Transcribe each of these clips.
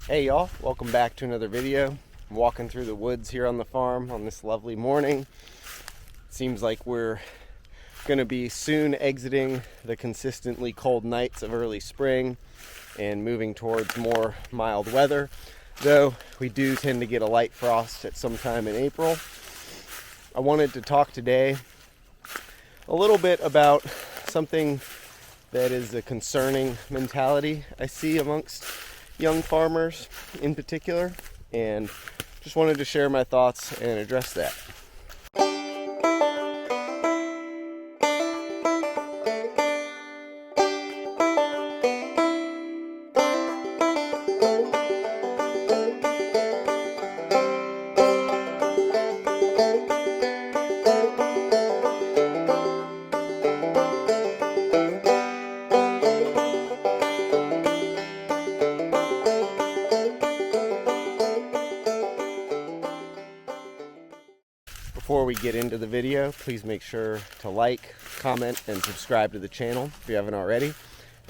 Hey y'all, welcome back to another video. I'm walking through the woods here on the farm on this lovely morning. Seems like we're going to be soon exiting the consistently cold nights of early spring and moving towards more mild weather, though we do tend to get a light frost at some time in April. I wanted to talk today a little bit about something that is a concerning mentality I see amongst young farmers in particular, and just wanted to share my thoughts and address that. Before we get into the video, please make sure to like, comment, and subscribe to the channel if you haven't already,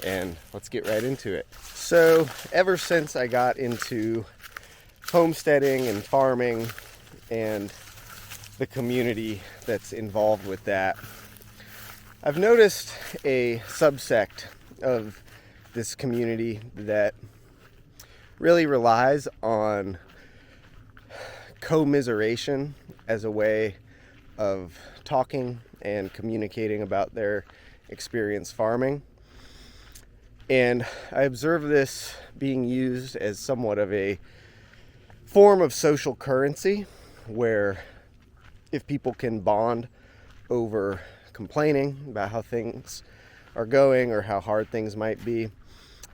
and let's get right into it. So, ever since I got into homesteading and farming and the community that's involved with that, I've noticed a subsect of this community that really relies on commiseration as a way of talking and communicating about their experience farming. And I observe this being used as somewhat of a form of social currency, where if people can bond over complaining about how things are going or how hard things might be,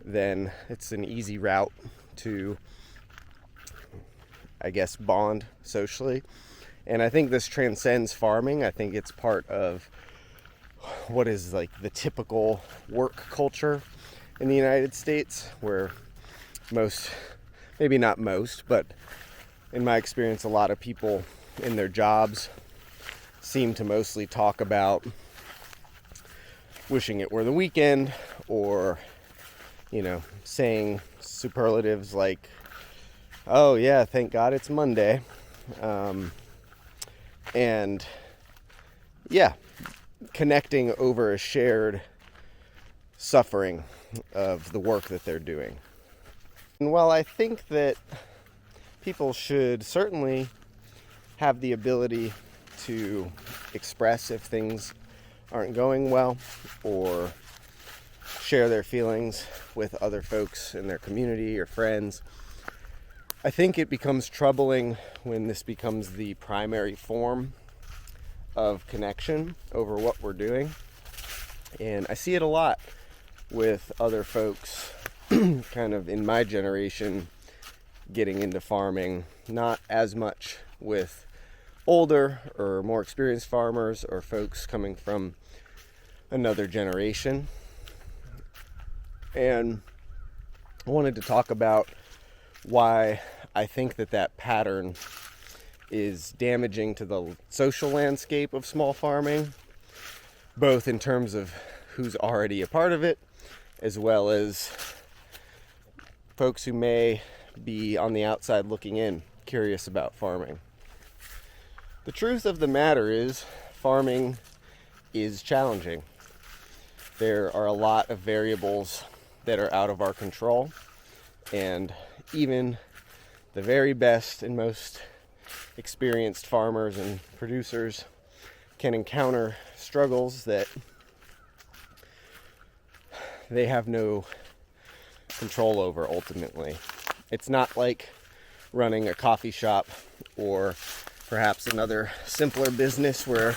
then it's an easy route to, I guess, bond socially. And I think this transcends farming. I think it's part of what is like the typical work culture in the United States, where most, maybe not most, but in my experience, a lot of people in their jobs seem to mostly talk about wishing it were the weekend, or, saying superlatives like, oh yeah, thank God it's Monday. And yeah, connecting over a shared suffering of the work that they're doing. And while I think that people should certainly have the ability to express if things aren't going well, or share their feelings with other folks in their community or friends, I think it becomes troubling when this becomes the primary form of connection over what we're doing. And I see it a lot with other folks kind of in my generation getting into farming, not as much with older or more experienced farmers or folks coming from another generation. And I wanted to talk about why I think that pattern is damaging to the social landscape of small farming, both in terms of who's already a part of it, as well as folks who may be on the outside looking in, curious about farming. The truth of the matter is, farming is challenging. There are a lot of variables that are out of our control, and even the very best and most experienced farmers and producers can encounter struggles that they have no control over ultimately. It's not like running a coffee shop or perhaps another simpler business where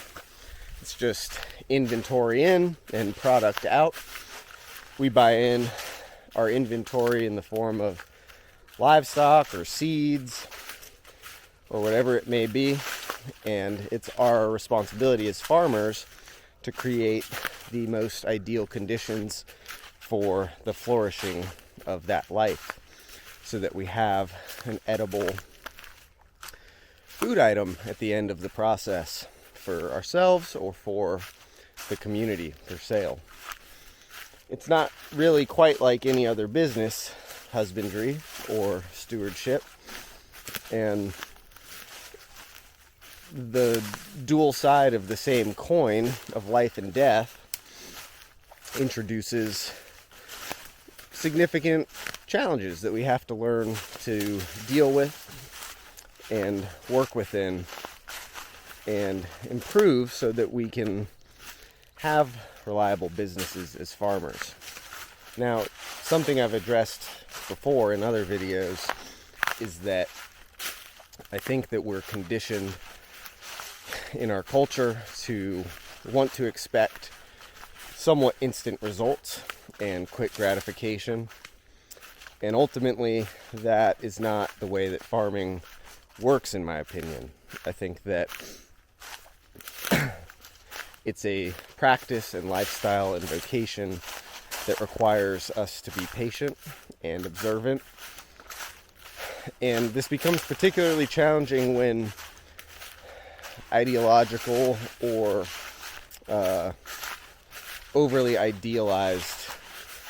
it's just inventory in and product out. We buy in our inventory in the form of livestock or seeds or whatever it may be, and it's our responsibility as farmers to create the most ideal conditions for the flourishing of that life, so that we have an edible food item at the end of the process for ourselves or for the community for sale. It's not really quite like any other business. husbandry or stewardship. And the dual side of the same coin of life and death introduces significant challenges that we have to learn to deal with and work within and improve so that we can have reliable businesses as farmers. Now, something I've addressed before in other videos is that I think that we're conditioned in our culture to want to expect somewhat instant results and quick gratification. And ultimately, that is not the way that farming works, in my opinion. I think that it's a practice and lifestyle and vocation that requires us to be patient and observant. And this becomes particularly challenging when ideological or overly idealized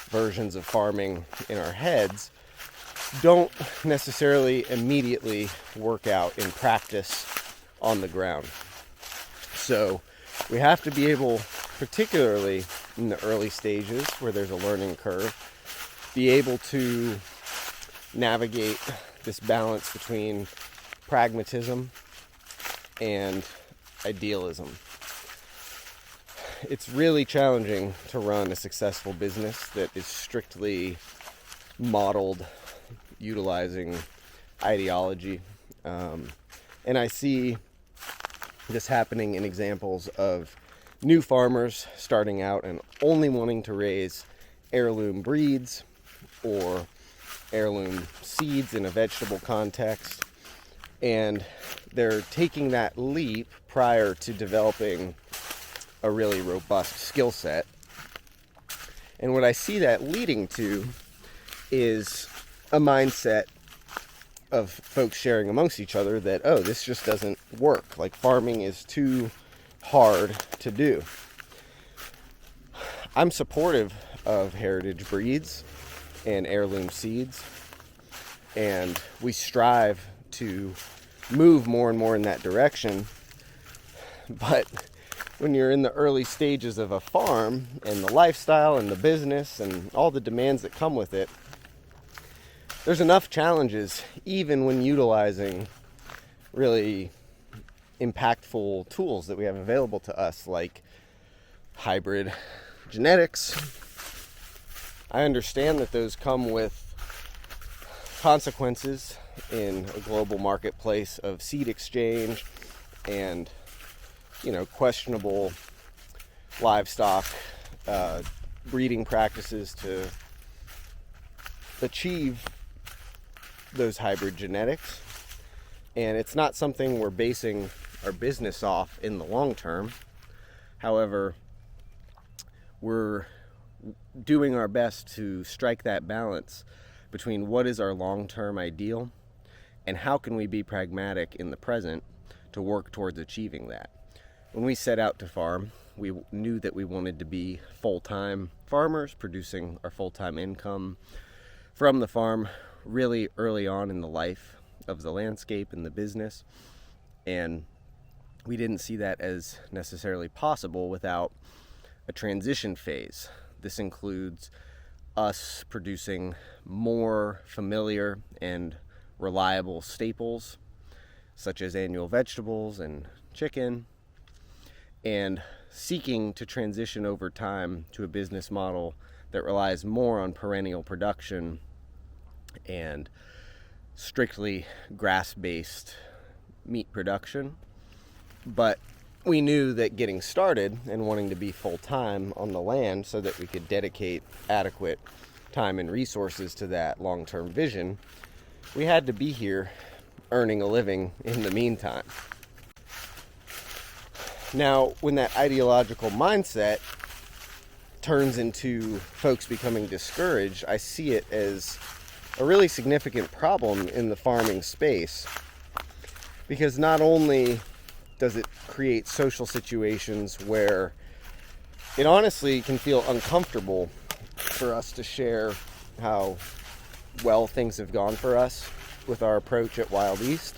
versions of farming in our heads don't necessarily immediately work out in practice on the ground. So we have to be able, particularly in the early stages where there's a learning curve, be able to navigate this balance between pragmatism and idealism. It's really challenging to run a successful business that is strictly modeled utilizing ideology. And I see this happening in examples of new farmers starting out and only wanting to raise heirloom breeds or heirloom seeds in a vegetable context. And they're taking that leap prior to developing a really robust skill set. And what I see that leading to is a mindset of folks sharing amongst each other that, oh, this just doesn't work. Like, farming is too hard to do. I'm supportive of heritage breeds and heirloom seeds, and we strive to move more and more in that direction. But when you're in the early stages of a farm and the lifestyle and the business and all the demands that come with it, there's enough challenges even when utilizing really impactful tools that we have available to us, like hybrid genetics. I understand that those come with consequences in a global marketplace of seed exchange and, questionable livestock breeding practices to achieve those hybrid genetics. And it's not something we're basing our business off in the long term. However, we're doing our best to strike that balance between what is our long-term ideal and how can we be pragmatic in the present to work towards achieving that. When we set out to farm, we knew that we wanted to be full-time farmers, producing our full-time income from the farm really early on in the life of the landscape and the business. And we didn't see that as necessarily possible without a transition phase. This includes us producing more familiar and reliable staples, such as annual vegetables and chicken, and seeking to transition over time to a business model that relies more on perennial production and strictly grass-based meat production. But we knew that getting started and wanting to be full-time on the land so that we could dedicate adequate time and resources to that long-term vision, we had to be here earning a living in the meantime. Now, when that ideological mindset turns into folks becoming discouraged, I see it as a really significant problem in the farming space, because not only does it create social situations where it honestly can feel uncomfortable for us to share how well things have gone for us with our approach at Wild East.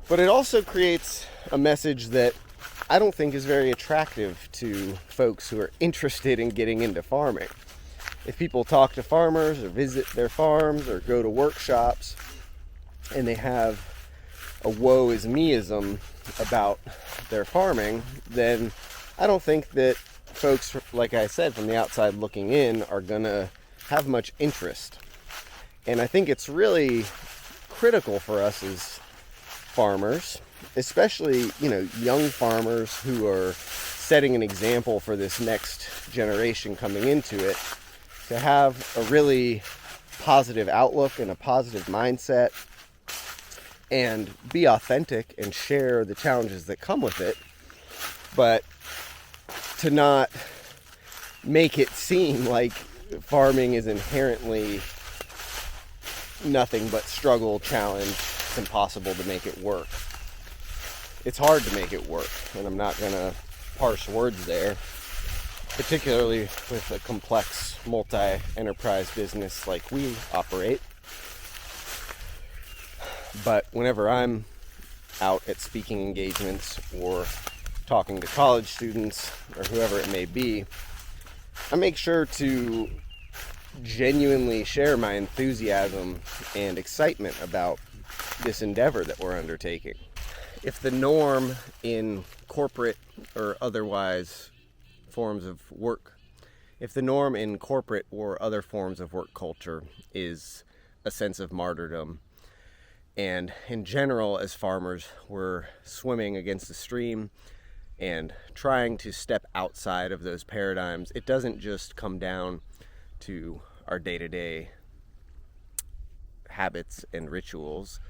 But it also creates a message that I don't think is very attractive to folks who are interested in getting into farming. If people talk to farmers or visit their farms or go to workshops and they have a woe is meism about their farming, then I don't think that folks, like I said, from the outside looking in, are going to have much interest. And I think it's really critical for us as farmers, especially, young farmers who are setting an example for this next generation coming into it, to have a really positive outlook and a positive mindset and be authentic and share the challenges that come with it, but to not make it seem like farming is inherently nothing but struggle, challenge. It's impossible to make it work. It's hard to make it work, and I'm not going to parse words there, particularly with a complex multi-enterprise business like we operate. But whenever I'm out at speaking engagements or talking to college students or whoever it may be, I make sure to genuinely share my enthusiasm and excitement about this endeavor that we're undertaking. If the norm in corporate or otherwise forms of work, if the norm in corporate or other forms of work culture is a sense of martyrdom, and in general, as farmers, we're swimming against the stream and trying to step outside of those paradigms, it doesn't just come down to our day-to-day habits and rituals.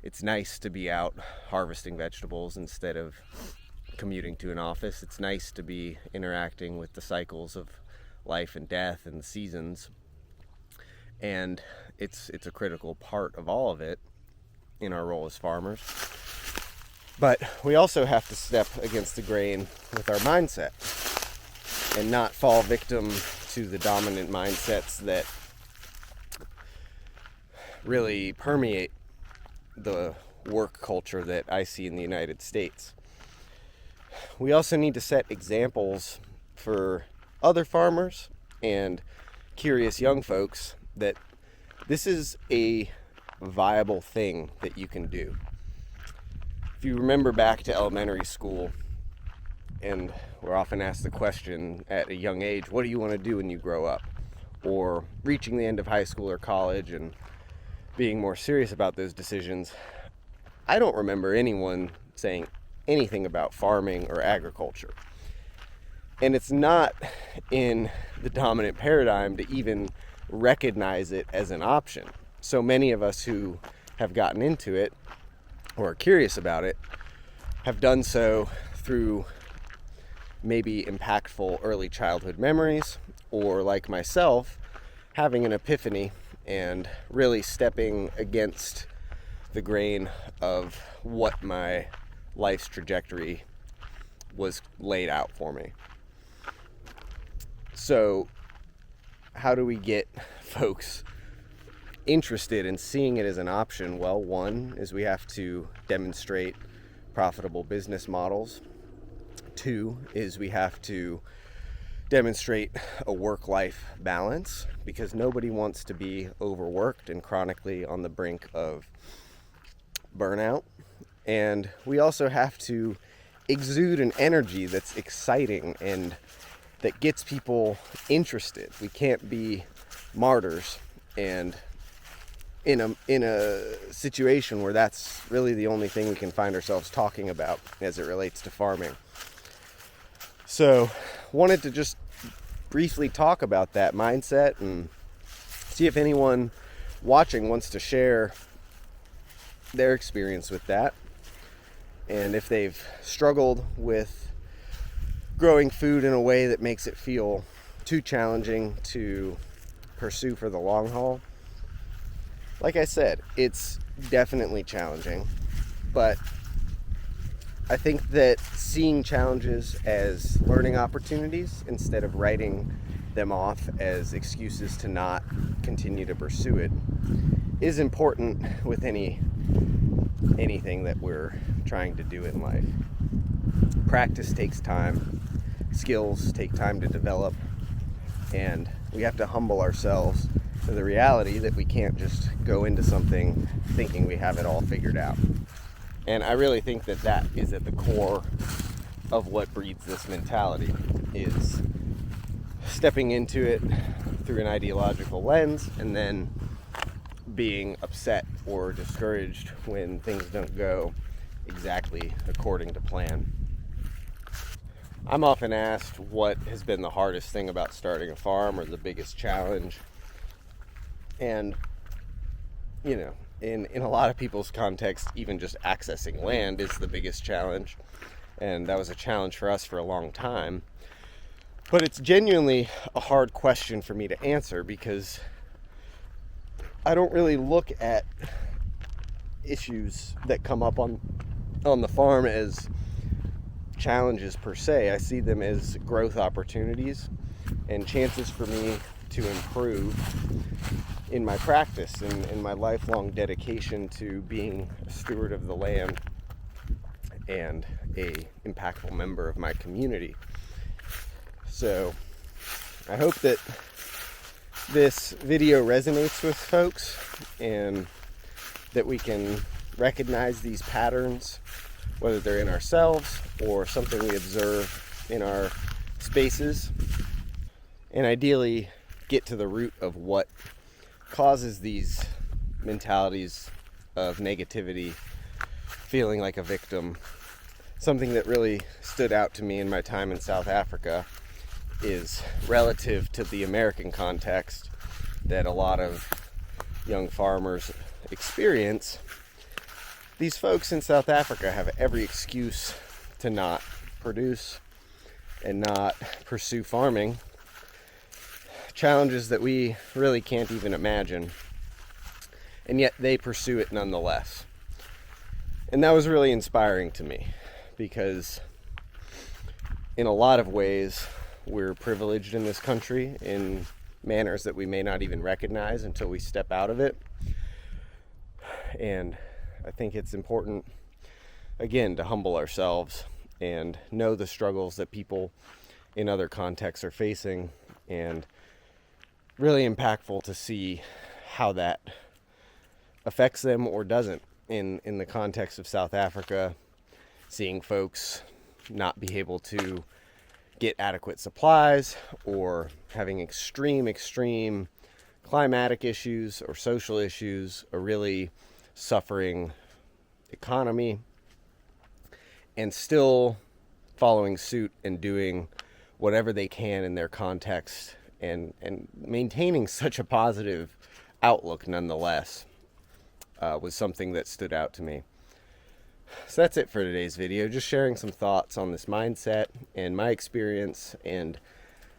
It's nice to be out harvesting vegetables instead of commuting to an office. It's nice to be interacting with the cycles of life and death and the seasons. And it's a critical part of all of it in our role as farmers. But we also have to step against the grain with our mindset and not fall victim to the dominant mindsets that really permeate the work culture that I see in the United States. We also need to set examples for other farmers and curious young folks that this is a viable thing that you can do. If you remember back to elementary school, and we're often asked the question at a young age, what do you want to do when you grow up? Or reaching the end of high school or college and being more serious about those decisions, I don't remember anyone saying anything about farming or agriculture. And it's not in the dominant paradigm to even recognize it as an option. So many of us who have gotten into it or are curious about it have done so through maybe impactful early childhood memories, or like myself, having an epiphany and really stepping against the grain of what my life's trajectory was laid out for me. So how do we get folks interested in seeing it as an option? Well, one is we have to demonstrate profitable business models. Two is we have to demonstrate a work-life balance, because nobody wants to be overworked and chronically on the brink of burnout. And we also have to exude an energy that's exciting and that gets people interested. We can't be martyrs and in a situation where that's really the only thing we can find ourselves talking about as it relates to farming. So, wanted to just briefly talk about that mindset and see if anyone watching wants to share their experience with that, and if they've struggled with growing food in a way that makes it feel too challenging to pursue for the long haul. Like I said, it's definitely challenging, but I think that seeing challenges as learning opportunities instead of writing them off as excuses to not continue to pursue it is important with anything that we're trying to do in life. Practice takes time, skills take time to develop, and we have to humble ourselves to the reality that we can't just go into something thinking we have it all figured out. And I really think that that is at the core of what breeds this mentality, is stepping into it through an ideological lens and then being upset or discouraged when things don't go exactly according to plan. I'm often asked what has been the hardest thing about starting a farm or the biggest challenge. And, you know, in a lot of people's context, even just accessing land is the biggest challenge. And that was a challenge for us for a long time. But it's genuinely a hard question for me to answer because I don't really look at issues that come up on the farm as challenges per se. I see them as growth opportunities and chances for me to improve in my practice and in my lifelong dedication to being a steward of the land and a impactful member of my community. So I hope that this video resonates with folks and that we can recognize these patterns, whether they're in ourselves or something we observe in our spaces, and ideally get to the root of what causes these mentalities of negativity, feeling like a victim. Something that really stood out to me in my time in South Africa is relative to the American context that a lot of young farmers experience. These folks in South Africa have every excuse to not produce and not pursue farming, challenges that we really can't even imagine, and yet they pursue it nonetheless. And that was really inspiring to me because in a lot of ways we're privileged in this country in manners that we may not even recognize until we step out of it. And I think it's important, again, to humble ourselves and know the struggles that people in other contexts are facing, and really impactful to see how that affects them or doesn't. In the context of South Africa, seeing folks not be able to get adequate supplies or having extreme climatic issues or social issues, a really suffering economy, and still following suit and doing whatever they can in their context and maintaining such a positive outlook nonetheless was something that stood out to me. So that's it for today's video, just sharing some thoughts on this mindset and my experience and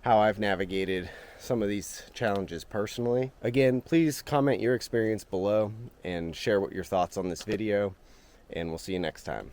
how I've navigated some of these challenges personally. Again, please comment your experience below and share what your thoughts on this video, and we'll see you next time.